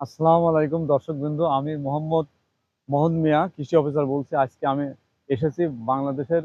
আসসালামু আলাইকুম দর্শকবৃন্দ, আমি মোহাম্মদ মোহন মিয়া কৃষি অফিসার বলছি। আজকে আমি এসেছি বাংলাদেশের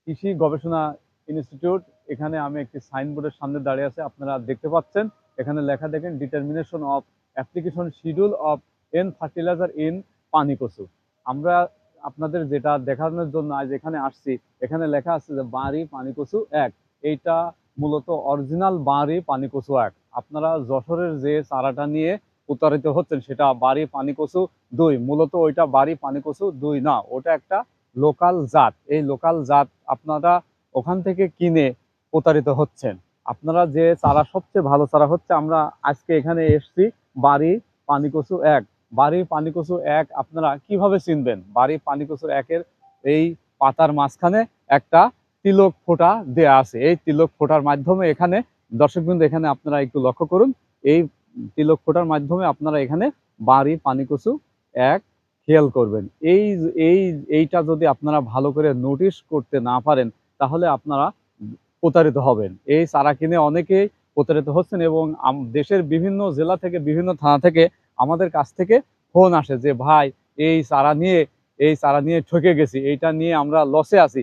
কৃষি গবেষণা ইনস্টিটিউট। এখানে আমি একটি সাইনবোর্ডের সামনে দাঁড়িয়ে আছি, আপনারা দেখতে পাচ্ছেন। এখানে লেখা দেখেন, determination of application schedule of n fertiliser in পানিকচু। আমরা আপনাদের যেটা দেখানোর জন্য আজ এখানে আসছি, এখানে লেখা আছে যে বাঁরি পানিকচু এক। এইটা মূলত অরিজিনাল বাঁরি পানিকচু এক। আপনারা যশোরের যে চারাটা নিয়ে প্রতারিত হচ্ছেন সেটা বাড়ি পানিকচু দুই। মূলত ওইটা বাড়ি পানিকচু দুই না, ওটা একটা লোকাল জাত। এই লোকাল জাত আপনারা ওখান থেকে কিনে প্রতারিত হচ্ছেন। আপনারা যে চারা সবচেয়ে ভালো চারা হচ্ছে, আমরা আজকে এখানে এসছি বাড়ি পানিকচু এক। বাড়ি পানিকচু এক আপনারা কিভাবে চিনবেন? বাড়ি পানিকচু একের এই পাতার মাঝখানে একটা তিলক ফোঁটা দেয়া আছে। এই তিলক ফোঁটার মাধ্যমে এখানে দর্শকবৃন্দ, এখানে আপনারা একটু লক্ষ্য করুন। এই তিলক ফোঁটার মাধ্যমে আপনারা এখানে বাড়ি পানিকচু এক খেয়াল করবেন। এই এই এইটা যদি আপনারা ভালো করে নোটিশ করতে না পারেন, তাহলে আপনারা প্রতারিত হবেন। এই চারা কিনে অনেকেই প্রতারিত হচ্ছেন এবং দেশের বিভিন্ন জেলা থেকে, বিভিন্ন থানা থেকে আমাদের কাছ থেকে ফোন আসে যে ভাই, এই চারা নিয়ে এই চারা নিয়ে ঠকে গেছি, এইটা নিয়ে আমরা লসে আছি।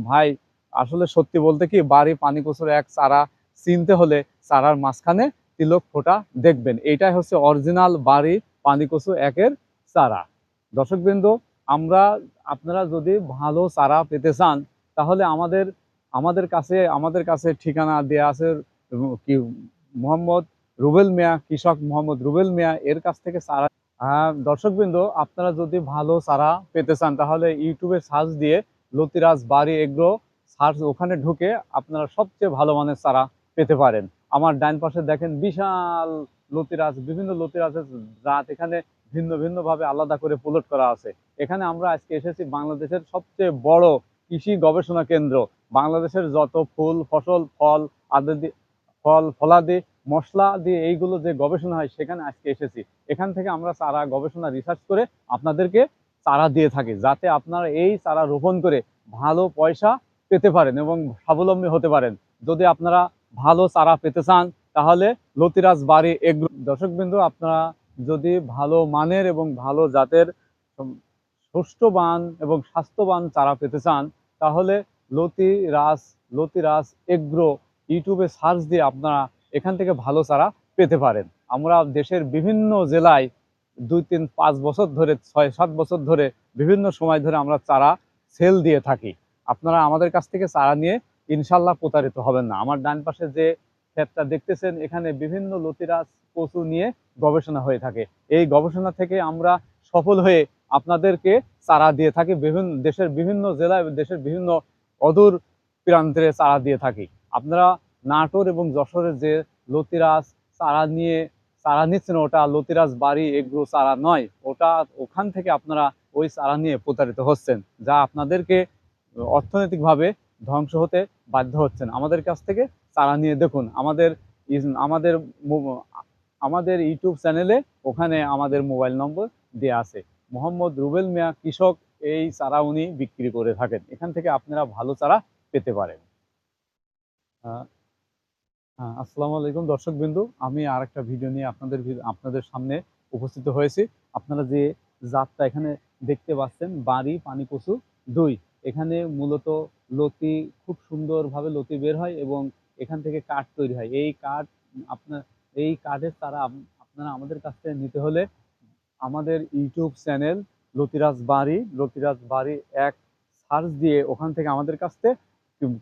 ভাই, আসলে সত্যি বলতে কি, বাড়ি পানিকচুর এক চারা চিনতে হলে চারার মাঝখানে তিলক ফোঁটা দেখবেন। এইটাই হচ্ছে অরিজিনাল বাড়ি পানিকচু একের চারা। দর্শকবৃন্দ, আমরা আপনারা যদি ভালো চারা পেতে চান, তাহলে আমাদের কাছে ঠিকানা দেয়া আছে। কি, মোহাম্মদ রুবেল মিয়া, কৃষক মোহাম্মদ রুবেল মিয়া, এর কাছ থেকে চারা। দর্শকবৃন্দ, আপনারা যদি ভালো চারা পেতে চান, তাহলে ইউটিউবে সার্চ দিয়ে লতিরাজ বাড়ি এগ্রো সার্চ, ওখানে ঢুকে আপনারা সবচেয়ে ভালো মানের চারা পেতে পারেন। আমার ডান পাশে দেখেন বিশাল লতিরাজ, বিভিন্ন লতিরাজের জাত এখানে ভিন্ন ভিন্ন ভাবে আলাদা করে প্লট করা আছে। এখানে আমরা আজকে এসেছি বাংলাদেশের সবচেয়ে বড় কৃষি গবেষণা কেন্দ্র। বাংলাদেশের যত ফুল, ফসল, ফল আদি, ফল ফলাদি, মশলা দিয়ে এইগুলো যে গবেষণা হয়, সেখানে আজকে এসেছি। এখান থেকে আমরা চারা গবেষণা রিসার্চ করে আপনাদেরকে চারা দিয়ে থাকি, যাতে আপনারা এই চারা রোপণ করে ভালো পয়সা পেতে পারেন এবং স্বাবলম্বী হতে পারেন। যদি আপনারা ভালো চারা পেতে চান, তাহলে লতিরাজ বাড়ি এগ্রো। দর্শকবৃন্দ, আপনারা যদি ভালো মানের এবং ভালো জাতের সুষ্ঠুবান এবং স্বাস্থ্যবান চারা পেতে চান, তাহলে লতিরাজ লতিরাজ এগ্রো ইউটিউবে সার্চ দিয়ে আপনারা এখান থেকে ভালো চারা পেতে পারেন। আমরা দেশের বিভিন্ন জেলায় 2, 3, 5 বছর ধরে, 6, 7 বছর ধরে, বিভিন্ন সময় ধরে আমরা চারা সেল দিয়ে থাকি। আপনারা আমাদের কাছ থেকে চারা নিয়ে ইনশাল্লাহ প্রতারিত হবেন না। আমার ডান পাশে যে ক্ষেতটা দেখতেছেন, এখানে বিভিন্ন লতিরাজ কচু নিয়ে গবেষণা হয়ে থাকে। এই গবেষণা থেকে আমরা সফল হয়ে আপনাদেরকে চারা দিয়ে থাকি। দেশের বিভিন্ন জেলায়, দেশের বিভিন্ন অদূর প্রান্তে চারা দিয়ে থাকি। আপনারা নাটোর এবং যশোরের যে লতিরাজ চারা নিচ্ছেন, ওটা লতিরাজ বাড়ি এগ্রো চারা নয়। ওখান থেকে আপনারা ওই চারা নিয়ে প্রতারিত হচ্ছেন, যা আপনাদেরকে অর্থনৈতিকভাবে ধ্বংস হতে বাধ্য হচ্ছেন। আমাদের কাছ থেকে চারা নিয়ে দেখুন। আমাদের আমাদের ইউটিউব চ্যানেলে, ওখানে আমাদের মোবাইল নম্বর দেওয়া আছে। মোহাম্মদ রুবেল মিয়া কৃষক, এই চারা উনি বিক্রি করে থাকেন। এখান থেকে আপনারা ভালো চারা পেতে পারেন। আহ, আসসালামু আলাইকুম দর্শকবৃন্দু, আমি আর একটা ভিডিও নিয়ে আপনাদের সামনে উপস্থিত হয়েছি। আপনারা যে জাতটা এখানে দেখতে পাচ্ছেন, বাড়ি পানিকচু দুই। এখানে মূলত লতি, খুব সুন্দরভাবে লতি বের হয় এবং এখান থেকে কাঠ তৈরি হয়। আপনার এই কাঠের চারা আপনারা আমাদের কাছ থেকে নিতে হলে আমাদের ইউটিউব চ্যানেল লতিরাজ বাড়ি এক সার্চ দিয়ে ওখান থেকে আমাদের কাছ থেকে,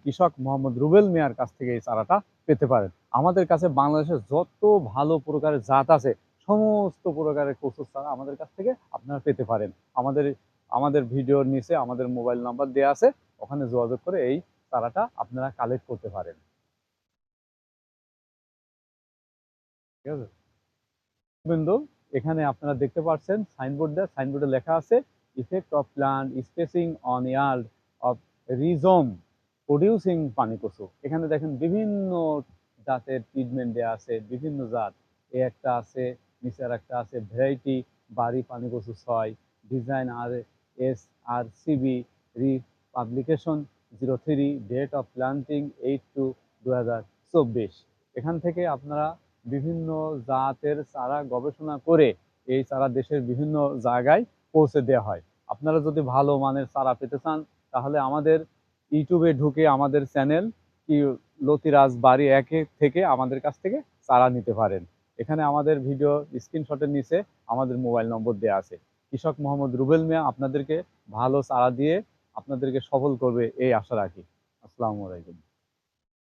কৃষক মোহাম্মদ রুবেল মিয়ার কাছ থেকে এই চারাটা পেতে পারেন। আমাদের কাছে বাংলাদেশের যত ভালো প্রকারের জাত আছে, সমস্ত প্রকারের কচুর চারা আমাদের কাছ থেকে আপনারা পেতে পারেন। আমাদের আমাদের ভিডিওর নিচে আমাদের মোবাইল নাম্বার দেওয়া আছে, ওখানে যোগাযোগ করে এই চারাটা আপনারা কালেক্ট করতে পারেন। ঠিক আছে বিন্দু, এখানে আপনারা দেখতে পাচ্ছেন সাইনবোর্ডে লেখা আছে, effect of plant spacing on yield of rhizome producing পানিকচু। এখানে দেখেন বিভিন্ন জাতের ট্রিটমেন্ট দেওয়া আছে, বিভিন্ন জাত। একটা আছে, নিচে আর একটা আছে, ভ্যারাইটি বাড়ি পানিকচু 6, design RSRCB, publication 03, date of planting 8/2/2024। এখান থেকে আপনারা বিভিন্ন জাতের চারা গবেষণা করে এই চারা দেশের বিভিন্ন জায়গায় পৌঁছে দেওয়া হয়। আপনারা যদি ভালো মানের চারা পেতে চান তাহলে আমাদের ইউটিউবে ঢুকে আমাদের চ্যানেল কি লতিরাজ বাড়ি একে থেকে আমাদের কাছ থেকে চারা নিতে পারেন। এখানে আমাদের ভিডিও স্ক্রিনশটের নিচে আমাদের মোবাইল নম্বর দেওয়া আছে। কৃষক মোহাম্মদ রুবেল মিয়া আপনাদেরকে ভালো চারা দিয়ে আপনাদেরকে সফল করবে এই আশা রাখি। আসসালামু আলাইকুম।